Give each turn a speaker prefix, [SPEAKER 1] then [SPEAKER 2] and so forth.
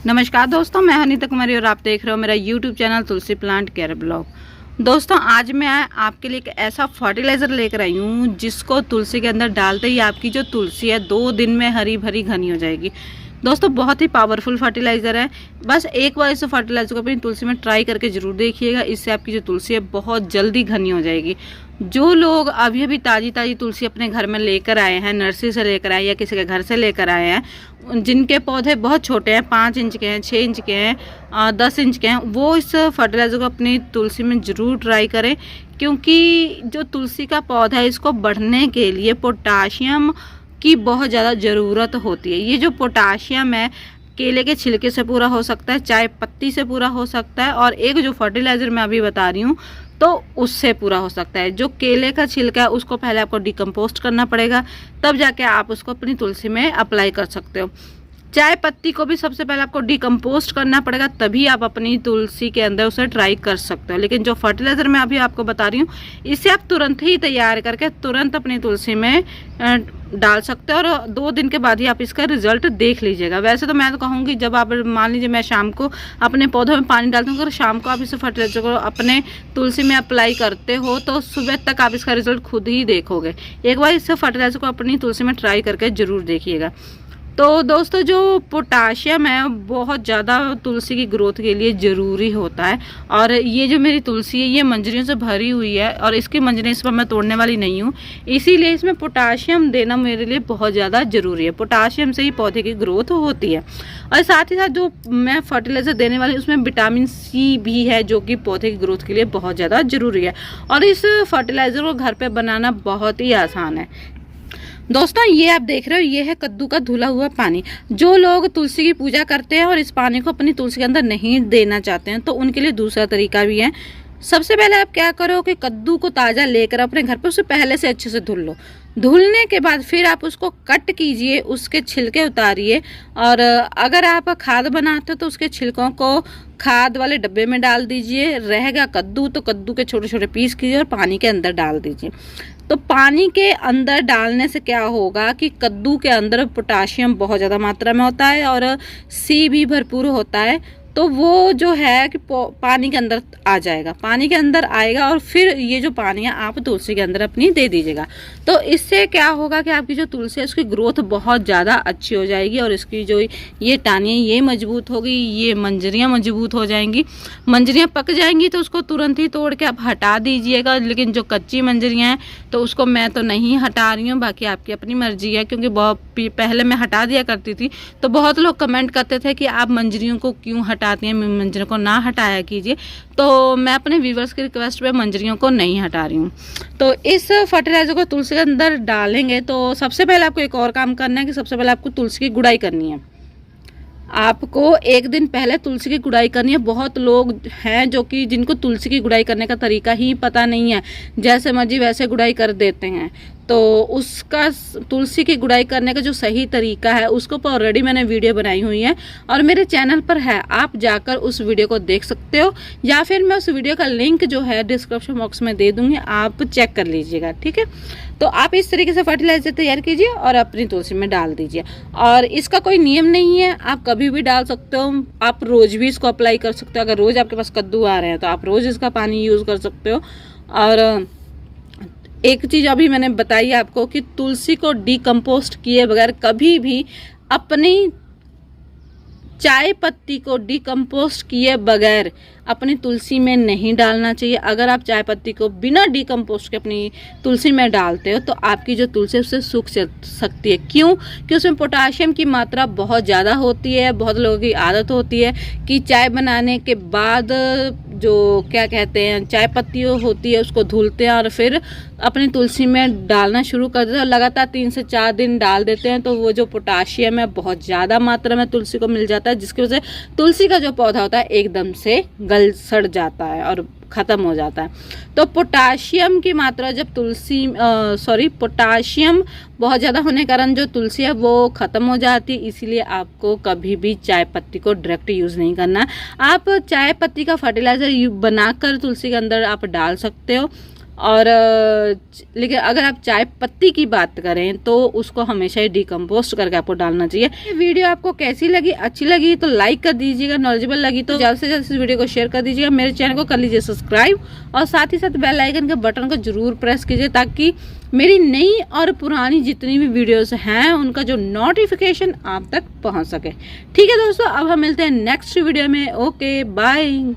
[SPEAKER 1] नमस्कार दोस्तों, मैं अनीता कुमारी और आप देख रहे हो मेरा यूट्यूब चैनल तुलसी प्लांट केयर ब्लॉग। दोस्तों, आज मैं आपके लिए एक ऐसा फर्टिलाइज़र लेकर आई हूँ जिसको तुलसी के अंदर डालते ही आपकी जो तुलसी है 2 दिन में हरी भरी घनी हो जाएगी। दोस्तों, बहुत ही पावरफुल फर्टिलाइज़र है। बस एक बार इस फर्टिलाइज़र को अपनी तुलसी में ट्राई करके ज़रूर देखिएगा। इससे आपकी जो तुलसी है बहुत जल्दी घनी हो जाएगी। जो लोग अभी अभी ताज़ी तुलसी अपने घर में लेकर आए हैं, नर्सरी से लेकर आए या किसी के घर से लेकर आए हैं, जिनके पौधे बहुत छोटे हैं, 5 इंच के हैं, 6 इंच के हैं, 10 इंच के हैं, वो इस फर्टिलाइज़र को अपनी तुलसी में ज़रूर ट्राई करें। क्योंकि जो तुलसी का पौधा है, इसको बढ़ने के लिए पोटाशियम की बहुत ज़्यादा ज़रूरत होती है। ये जो पोटाशियम है केले के छिलके से पूरा हो सकता है, चाय पत्ती से पूरा हो सकता है, और एक जो फर्टिलाइज़र मैं अभी बता रही हूँ तो उससे पूरा हो सकता है। जो केले का छिलका है उसको पहले आपको डिकम्पोस्ट करना पड़ेगा, तब जाके आप उसको अपनी तुलसी में अप्लाई कर सकते हो। चाय पत्ती को भी सबसे पहले आपको डिकम्पोस्ट करना पड़ेगा, तभी आप अपनी तुलसी के अंदर उसे ट्राई कर सकते हो। लेकिन जो फर्टिलाइज़र मैं अभी आपको बता रही हूँ, इसे आप तुरंत ही तैयार करके तुरंत अपनी तुलसी में डाल सकते हो, और 2 दिन के बाद ही आप इसका रिजल्ट देख लीजिएगा। वैसे तो मैं तो कहूँगी, जब आप मान लीजिए मैं शाम को अपने पौधों में पानी डालती हूँ, अगर शाम को आप इस फर्टिलाइज़र को अपने तुलसी में अप्लाई करते हो तो सुबह तक आप इसका रिजल्ट खुद ही देखोगे। एक बार इस फर्टिलाइज़र को अपनी तुलसी में ट्राई करके ज़रूर देखिएगा। तो दोस्तों, जो पोटाशियम है बहुत ज़्यादा तुलसी की ग्रोथ के लिए ज़रूरी होता है। और ये जो मेरी तुलसी है ये मंजरियों से भरी हुई है, और इसकी मंजरियाँ इस पर मैं तोड़ने वाली नहीं हूँ, इसीलिए इसमें पोटाशियम देना मेरे लिए बहुत ज़्यादा ज़रूरी है। पोटाशियम से ही पौधे की ग्रोथ होती है। और साथ ही साथ जो मैं फर्टिलाइज़र देने वाली हूँ उसमें विटामिन सी भी है, जो कि पौधे की ग्रोथ के लिए बहुत ज़्यादा ज़रूरी है। और इस फर्टिलाइज़र को घर पर बनाना बहुत ही आसान है। दोस्तों, ये आप देख रहे हो, ये है कद्दू का धुला हुआ पानी। जो लोग तुलसी की पूजा करते हैं और इस पानी को अपनी तुलसी के अंदर नहीं देना चाहते हैं, तो उनके लिए दूसरा तरीका भी है। सबसे पहले आप क्या करो कि कद्दू को ताज़ा लेकर अपने घर पे उसे पहले से अच्छे से धुल लो। धुलने के बाद फिर आप उसको कट कीजिए, उसके छिलके उतारिए, और अगर आप खाद बनाते हो तो उसके छिलकों को खाद वाले डब्बे में डाल दीजिए। रहेगा कद्दू तो कद्दू के छोटे छोटे पीस कीजिए और पानी के अंदर डाल दीजिए। तो पानी के अंदर डालने से क्या होगा कि कद्दू के अंदर पोटाशियम बहुत ज़्यादा मात्रा में होता है और सी भी भरपूर होता है, तो वो जो है कि पानी के अंदर आ जाएगा, पानी के अंदर आएगा, और फिर ये जो पानी है आप तुलसी के अंदर अपनी दे दीजिएगा। तो इससे क्या होगा कि आपकी जो तुलसी है उसकी ग्रोथ बहुत ज़्यादा अच्छी हो जाएगी, और इसकी जो ये टाहनियाँ ये मजबूत होगी, ये मंजरियाँ मजबूत हो जाएंगी। मंजरियाँ पक जाएंगी तो उसको तुरंत ही तोड़ के आप हटा दीजिएगा। लेकिन जो कच्ची मंजरियाँ हैं तो उसको मैं तो नहीं हटा रही हूँ, बाकी आपकी अपनी मर्जी है। क्योंकि बहुत पहले मैं हटा दिया करती थी, तो बहुत लोग कमेंट करते थे कि आप मंजरियों को क्यों हटाती हैं, मंजरियों को ना हटाया कीजिए। तो मैं अपने व्यूवर्स की रिक्वेस्ट पे मंजरियों को नहीं हटा रही हूँ। तो इस फर्टिलाइज़र को तुलसी के अंदर डालेंगे तो सबसे पहले आपको एक और काम करना है कि सबसे पहले आपको तुलसी की गुड़ाई करनी है। आपको 1 दिन पहले तुलसी की गुड़ाई करनी है। बहुत लोग हैं जो कि जिनको तुलसी की गुड़ाई करने का तरीका ही पता नहीं है, जैसे मर्जी वैसे गुड़ाई कर देते हैं। तो उसका तुलसी की गुड़ाई करने का जो सही तरीका है उसको ऑलरेडी मैंने वीडियो बनाई हुई है और मेरे चैनल पर है, आप जाकर उस वीडियो को देख सकते हो, या फिर मैं उस वीडियो का लिंक जो है डिस्क्रिप्शन बॉक्स में दे दूंगी, आप चेक कर लीजिएगा। ठीक है, तो आप इस तरीके से फर्टिलाइजर तैयार कीजिए और अपनी तुलसी में डाल दीजिए। और इसका कोई नियम नहीं है, आप कभी भी डाल सकते हो। आप रोज भी इसको अप्लाई कर सकते हो। अगर रोज आपके पास कद्दू आ रहे हैं तो आप रोज इसका पानी यूज कर सकते हो। और एक चीज अभी मैंने बताई आपको कि तुलसी को डिकम्पोस्ट किए बगैर कभी भी अपनी चाय पत्ती को डिकम्पोस्ट किए बगैर अपनी तुलसी में नहीं डालना चाहिए। अगर आप चाय पत्ती को बिना डिकम्पोस्ट के अपनी तुलसी में डालते हो तो आपकी जो तुलसी है उससे सूख सकती है। क्यों? कि उसमें पोटाशियम की मात्रा बहुत ज़्यादा होती है। बहुत लोगों की आदत होती है कि चाय बनाने के बाद जो क्या कहते हैं चाय पत्ती होती है उसको धुलते हैं और फिर अपनी तुलसी में डालना शुरू कर देते हैं। लगातार 3 से 4 दिन डाल देते हैं तो वो जो पोटाशियम है बहुत ज़्यादा मात्रा में तुलसी को मिल जाता है, जिसकी वजह से तुलसी का जो पौधा होता है एकदम से सड़ जाता है और ख़त्म हो जाता है। तो पोटाशियम की मात्रा जब पोटाशियम बहुत ज़्यादा होने के कारण जो तुलसी है वो ख़त्म हो जाती है। इसीलिए आपको कभी भी चाय पत्ती को डायरेक्ट यूज़ नहीं करना। आप चाय पत्ती का फर्टिलाइज़र बनाकर तुलसी के अंदर आप डाल सकते हो और लेकिन अगर आप चाय पत्ती की बात करें तो उसको हमेशा ही डिकम्पोस्ट करके आपको डालना चाहिए। ये वीडियो आपको कैसी लगी, अच्छी लगी तो लाइक कर दीजिएगा, नॉलेजेबल लगी तो जल्द से जल्द इस वीडियो को शेयर कर दीजिएगा, मेरे चैनल को कर लीजिए सब्सक्राइब और साथ ही साथ बेल आइकन के बटन को जरूर प्रेस कीजिए ताकि मेरी नई और पुरानी जितनी भी वीडियोस हैं उनका जो नोटिफिकेशन आप तक पहुंच सके। ठीक है दोस्तों, अब हम मिलते हैं नेक्स्ट वीडियो में। Okay bye.